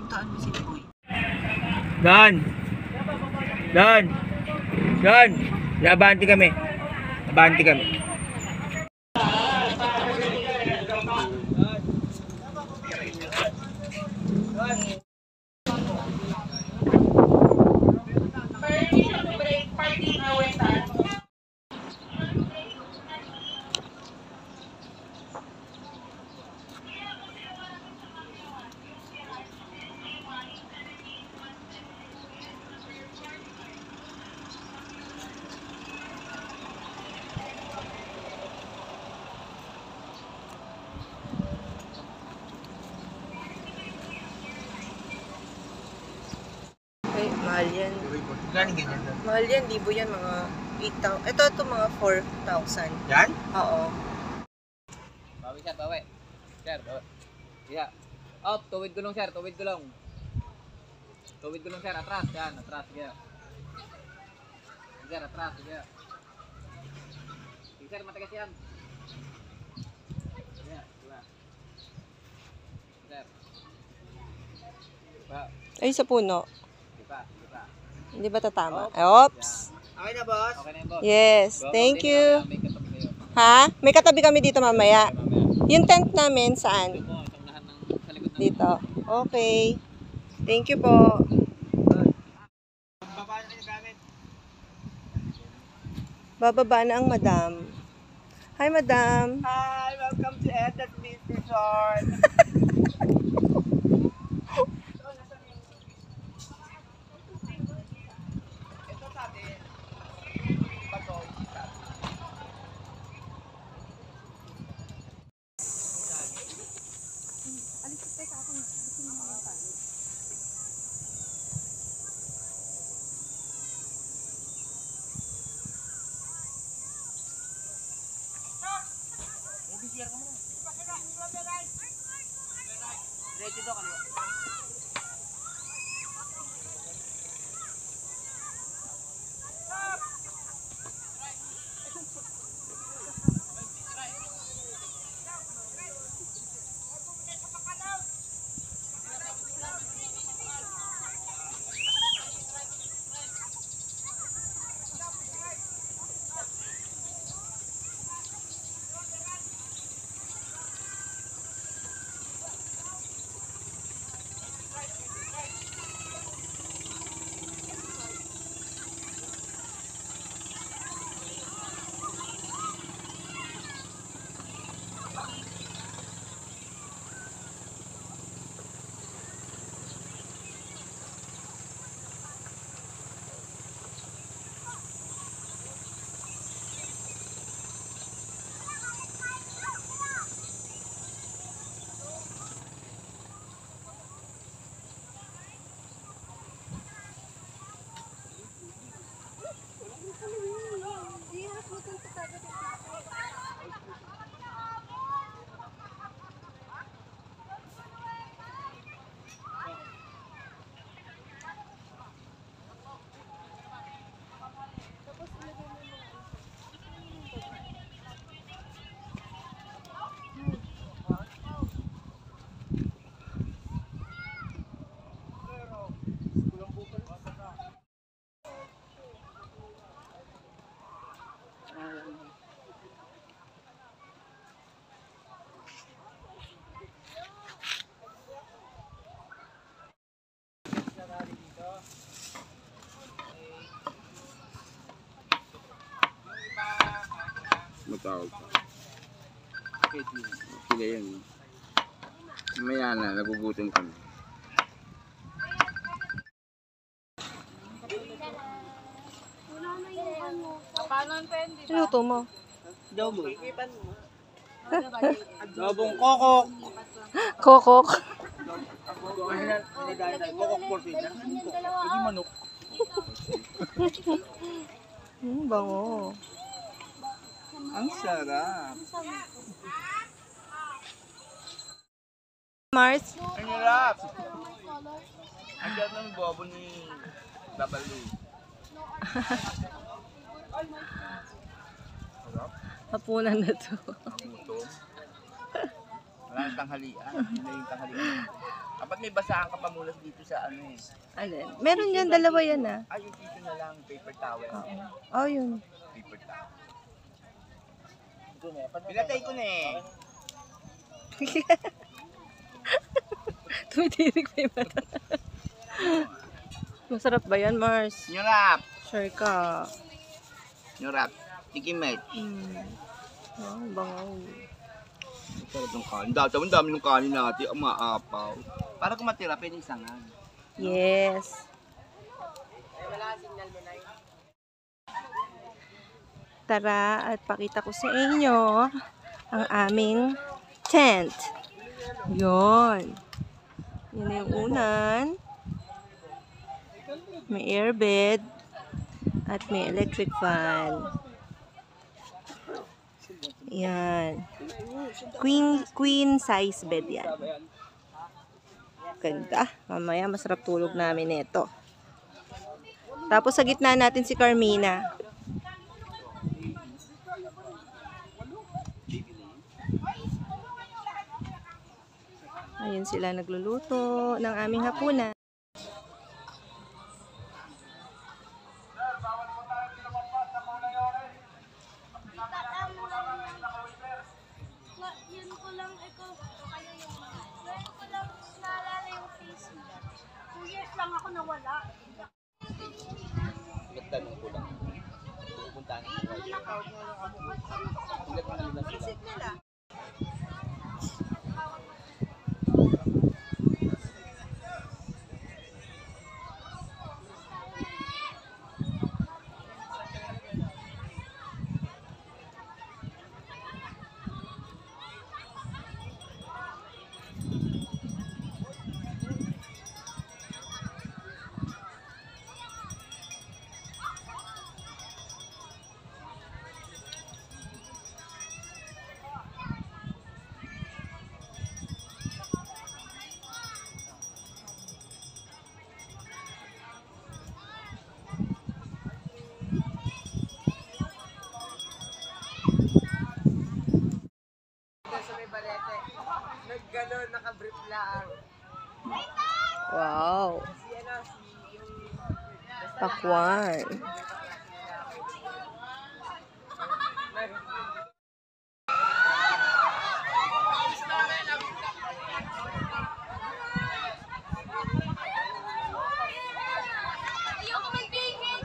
Puntaan mo si Boy. Dan! Dan! Dan! Abanti kami. Abanti kami. Okay, mahal yan. Gano'n ganyan doon? Mahal yan, libo yan, mga 8,000. Ito mga 4,000. Yan? Oo. Bawi sir, bawi. Sir, bawi. Iya. Up, tuwid gulong sir, tuwid gulong. Tuwid gulong sir, atras. Yan, atras. Sige. Sir, atras. Sige. Sige sir, matigas yan. Sige, diba? Sir. Diba? Ay, sa puno. Diba? Diba? Hindi ba tatama? Oops. Okay na, boss? Okay na yun, boss. Yes, thank you. May katabi kayo. Ha? May katabi kami dito mamaya. Yung tent namin, saan? Ito po, isang lahat ng sa likod ng Dito. Okay. Thank you po. Baba na yung gamit. Bababa na ang madam. Hi, madam. Hi! Welcome to Edna's Beach Resort. Matawag pa. Okay na yan. Mamaya na, nagugutom kami. Luto mo. Adobo. Adobong kokok. Kokok. Kokok portion. Hindi manok. Bango. Ang sarap. Mars? Ang sarap. Ang sarap ng bobo ni Babalu. Hapunan na to. Ang gutom. Wala nang tanghalian. Hindi na yung tanghalian. Dapat may basahan ka pa muna dito sa ano eh. Alin? Meron yan, dalawa yan ah. Ay, yung tissue na lang, paper towel. Oh, yun. Paper towel. Pinatay ko na eh. Tumitirik pa yung mata. Masarap ba yan, Mars? Nyurap! Sure ka. Nyurap. Tikimate. Wow, bangaw. Sarap ng kanin. Ang dami ng kanin natin. Ang maapaw. Para kung matira, pwede isangan. Yes. Tara at pakita ko sa inyo ang aming tent. Yon. Yun na yung unan. May airbed at may electric fan. Yan. Queen size bed yan. Ganda. Mamaya masarap tulog namin nito. Tapos sa gitna natin si Carmina. Ayun sila nagluluto ng aming hapunan. Yun ko lang, ikaw, kayo yung ngayon ko lang naalala yung face mo. 2 years lang ako nawala. Tanong ko lang. Pupuntahan ko. Visit nila. Wow. Pakwan. Ayoko mag-tingin.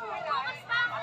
Nagagawin kami.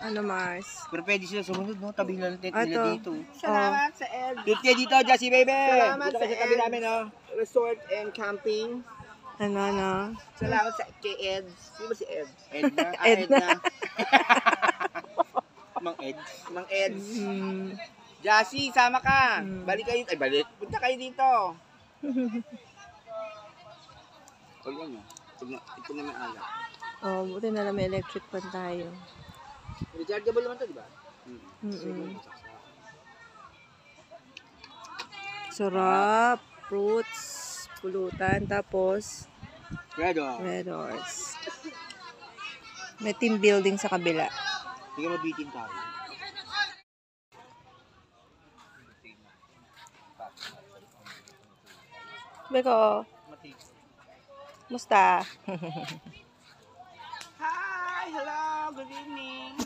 Ano, Mars? Pero pwede sila sumunod, no? Tabi lang tent nila Ato. dito. Salamat sa Ed. Dito dito, Jessie baby! Salamat Dito sa ka sa tabi Ed. namin, no? Resort and camping. Ano? Salamat sa kay Ed. Sino ba si Ed? Edna. Edna. Mang Ed. Mang Ed. Mm. Jassy, sama ka. Hmm. Balik kayo. Ay, balik. Punta kayo dito. Huwag yan, no? Ito na may ala. Oh, buti na lang may electric pan tayo. Rechargeable naman to, di ba? Sarap. Fruits. Pulutan. Tapos, Redo. Red Horse. May team building sa kabila. Hindi ka mabitin tayo. Beko. Musta? Hi! Hello! Good evening!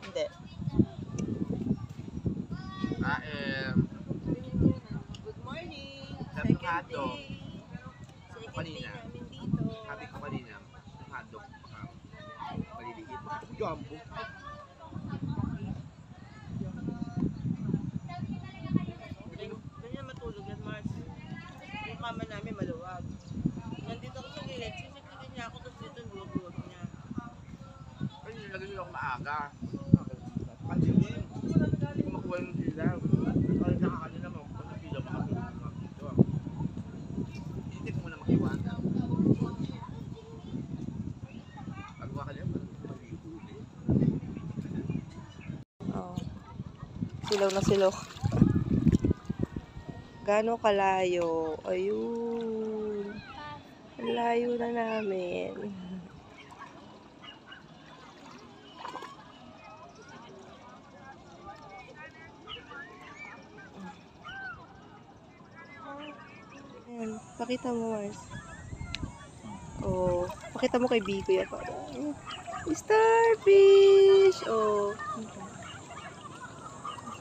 Hindi. hotdog. Second day Kanina. namin dito. Sabi ko kanina, yung hotdog. Maliliit. Jumbo. Ganyan matulog yan, Mars. Yung kama namin maluwag. Nandito ako sa gilid, sisipitin niya ako, tapos dito luwag-luwag niya. Ay, nilagay nila ako maaga. Pandilim. Hindi ko makuha yung ilaw. Ay, nakakalina mo. Kung napilaw makatulog mga dito. Hindi ko muna makiwata. Pag makalina, maligo ulit. Oh. Silaw na silok. Gano'ng kalayo? Ayun. Ang layo na namin. Ayan, pakita mo, Mars. Oh, pakita mo kay Biko yan. Starfish! Oh.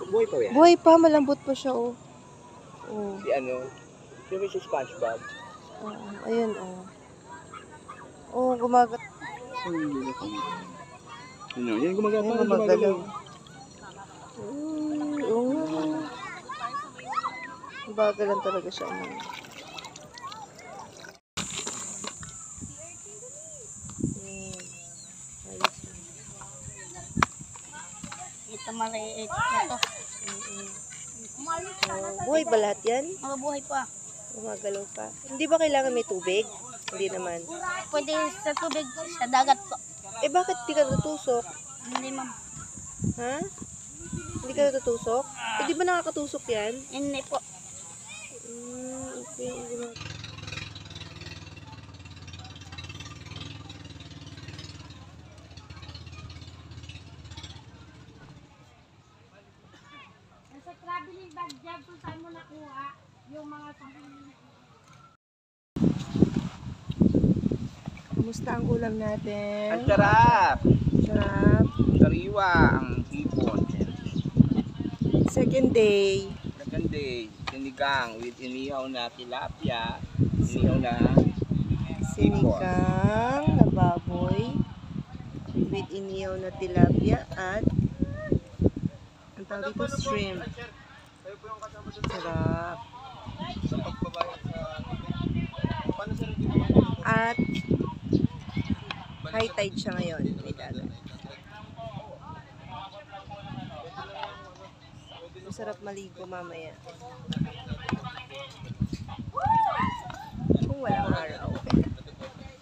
Buhay pa yan. Buhay pa, malambot pa siya, oh. Oh. Si ano, yung may si SpongeBob. Ayun, oh. Oh, gumagat. Ano, yan gumagalaw. Ayun, gumagalaw. Uy, oo nga. Bagalan talaga siya. Ano. Ayan. Ayos yun. Ito maliit na to. Buhay ba lahat yan? Mabuhay pa. Gumagalaw pa. Hindi ba kailangan may tubig? Hindi naman. Pwede sa tubig, sa dagat po. Eh, bakit di ka natutusok? Hindi ma'am. Ha? Hindi ka natutusok? Eh, di ba nakakatusok yan? Hindi po. Okay. Nasa traveling bag dyan kung saan mo nakuha yung mga pamilya. Kumusta ang ulam natin? Ang sarap! Sarap. Sariwa ang hipon. Second day. Second day, sinigang with inihaw na tilapia, inihaw na Sinigang na baboy with inihaw na tilapia at ang tawag dito, shrimp. Sarap. At high tide siya ngayon. May dagat. Masarap maligo mamaya. Kung walang araw.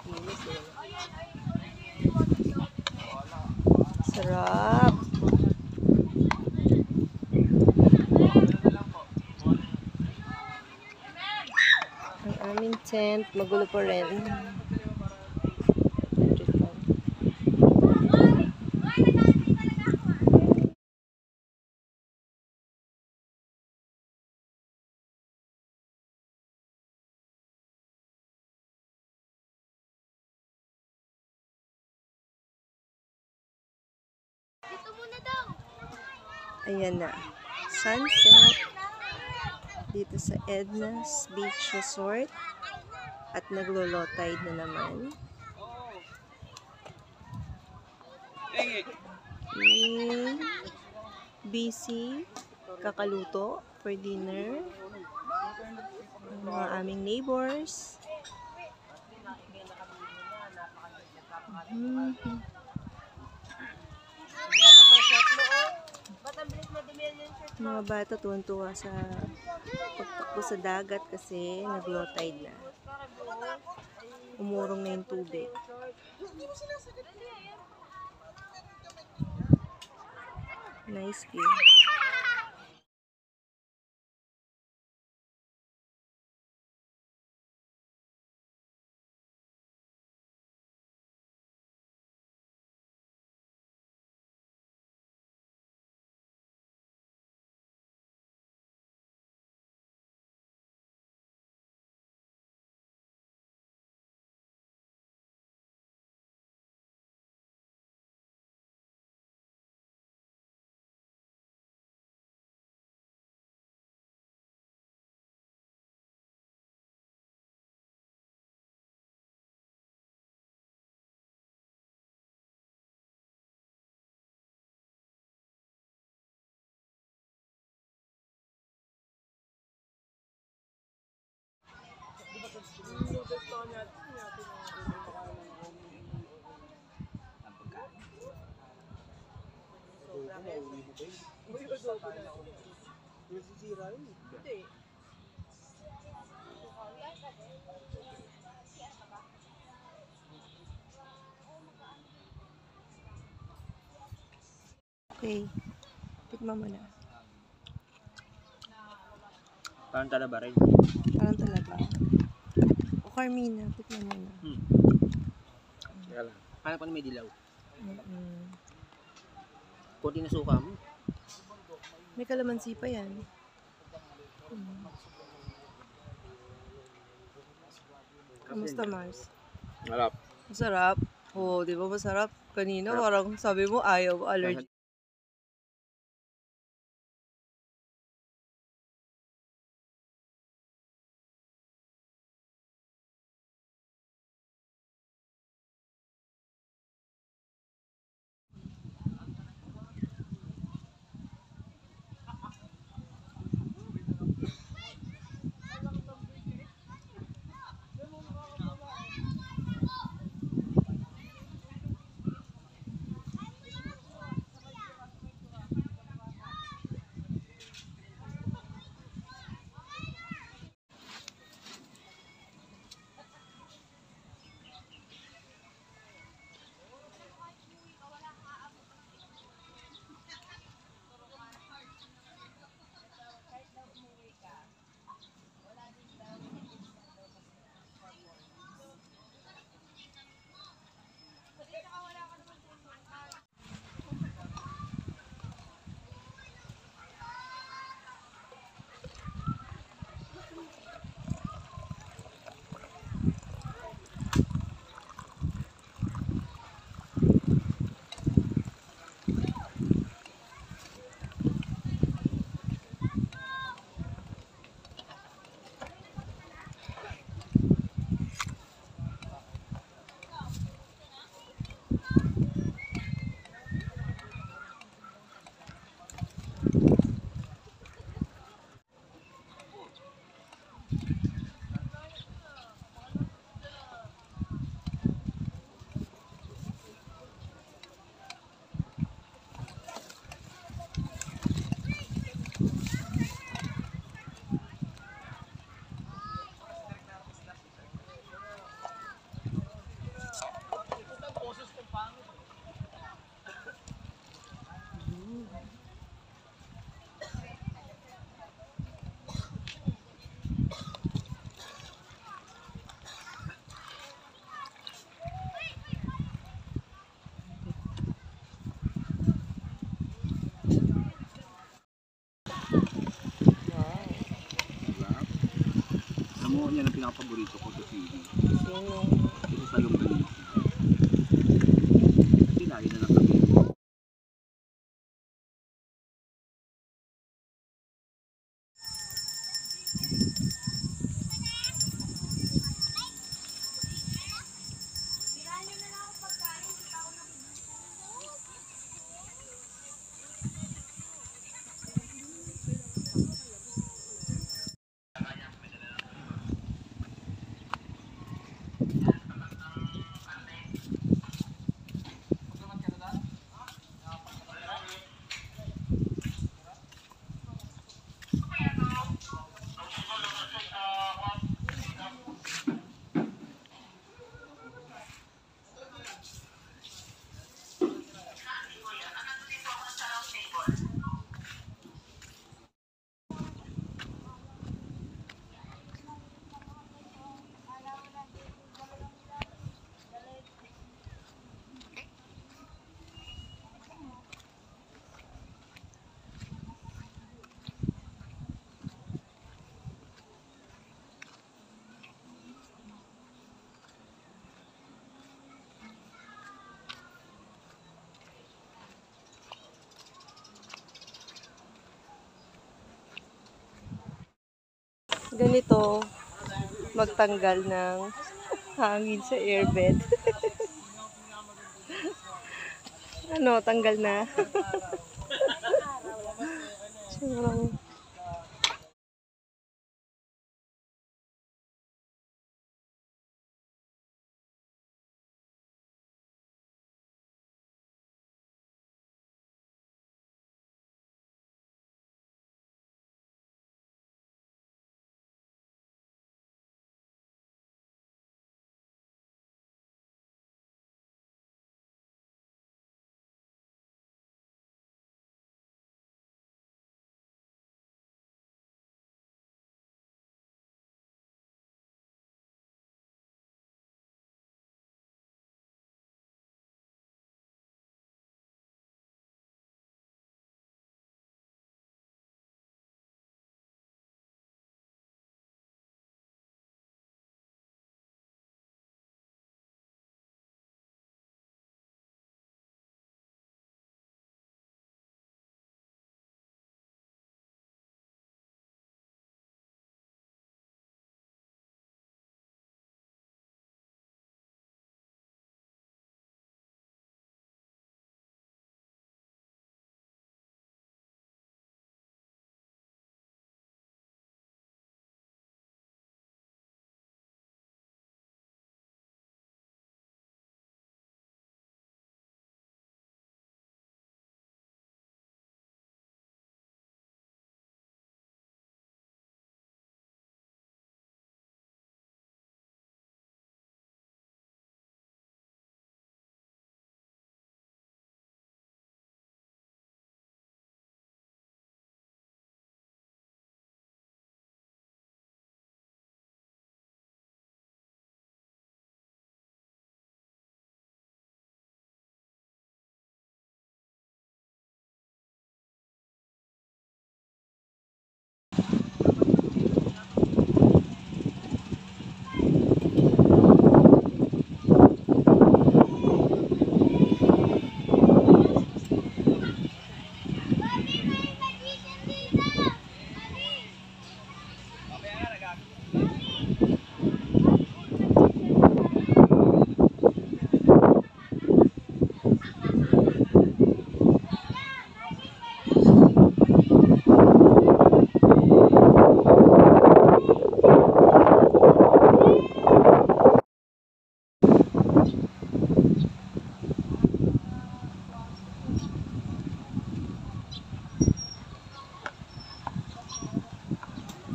Linis yun. Sarap. Ang aming tent, magulo pa rin. Dito muna daw. Ayan na. Sunset. Dito sa Edna's Beach Resort. At naglo-low tide na naman. Busy. Kakaluto for dinner. Ang mga aming neighbors. Mga bata tuwan-tuwa sa pagtakbo sa dagat kasi nag-low tide na. Umurong na yung tubig. Nice view. Ang pagkain. Okay. Tikman mo na. Parang talaba rin. Parang talaba. O Carmina, tikman mo na. Kaya lang. Kaya pa may dilaw. Mm-mm. Kunti na suka mo. May kalamansi pa yan. Kamusta, Mars? Malap. Masarap. Oo, di ba masarap? Kanina parang sabi mo ayaw, allergy. Alam mo, yan ang pinakapaborito ko sa sili. Sino? Ito sa longganisa. Kasi lagi na lang kami. Ganito, magtanggal ng hangin sa airbed. Ano, tanggal na. Sobrang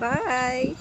Bye!